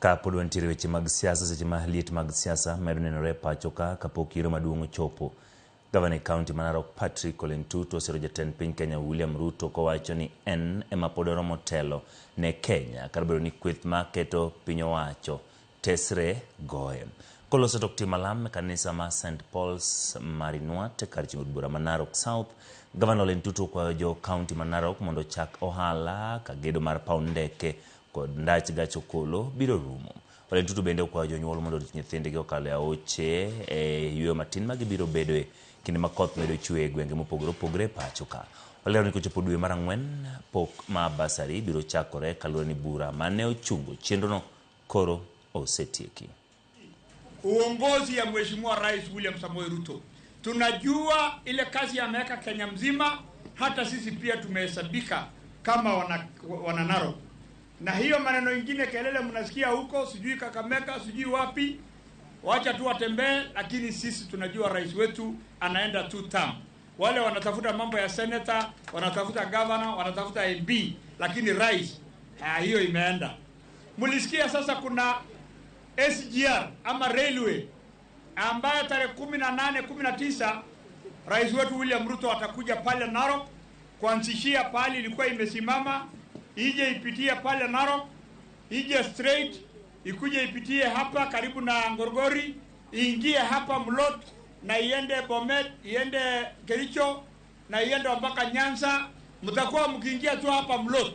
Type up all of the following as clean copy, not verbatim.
Kapod wantiere weche mag siasa seche ma liet mag siasa medo nenore pacho ka kapok yiero maduong' chopo. Gavana County ma Narok Patrick Ole Ntutu osiro jatend piny Kenya William Ruto kowacho ni en ema pod oromo telo ne Kenya kar bedo ni kweth ma keto piny owacho tesre goye. Koloso tok tim malam kanisa ma St. Paul's Marinuat kar chieng' od bura ma Narok South, Gavana Ole Ntutu kwayo jo County ma Narok mondo chak ohala ka gedo mar paw ndeke kod ndach gach okolo biro rumo. Ole Ntutu bende kwayo jonyuol mondo orit nyithindgi okalo aoche yweyo matin ma gibiro bedoe kinde ma koth medo chwe e gwenge mopogore opogore pacho ka. Olero ni kochopo dwe mar Ang'wen pok ma basari biro chakore kaluwore ni bura mane ochungo chenrono koro osetieki. Uongozi ya Mheshimiwa Rais William Samoei Ruto, tunajua ile kazi ameweka Kenya mzima, hata sisi pia tumehesabika kama wana Narok. Na hiyo maneno ingine kelele mnasikia huko, sijui Kakamega, sijui wapi, wacha tu watembee, lakini sisi tunajua rais wetu anaenda 2 term. Wale wanatafuta mambo ya senator, wanatafuta governor, wanatafuta MP, lakini rais hiyo imeenda. Mulisikia sasa kuna SGR ama railway ambayo tarehe 18, 19 rais wetu William Ruto atakuja pale Narok kuanzishia pale ilikuwa imesimama, ije ipitie pale Narok, ije straight ikuje ipitie hapa karibu na Ngorgori, iingie hapa Mlot na iende Bomet, iende Kericho na iende mpaka Nyanza. Mtakuwa mkiingia tu hapa Mlot.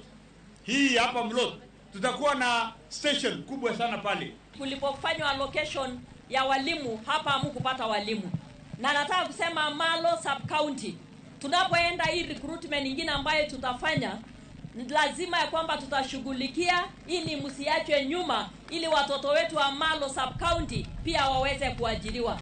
Hii hapa Mlot tutakuwa na station kubwa sana pale. Kulipofanywa allocation ya walimu hapa hamkupata walimu. Na nataka kusema Malo sub county, tunapoenda hii recruitment nyingine ambayo tutafanya, lazima ya kwamba tutashughulikia ili msiachwe nyuma, ili watoto wetu wa Malo sub county pia waweze kuajiriwa.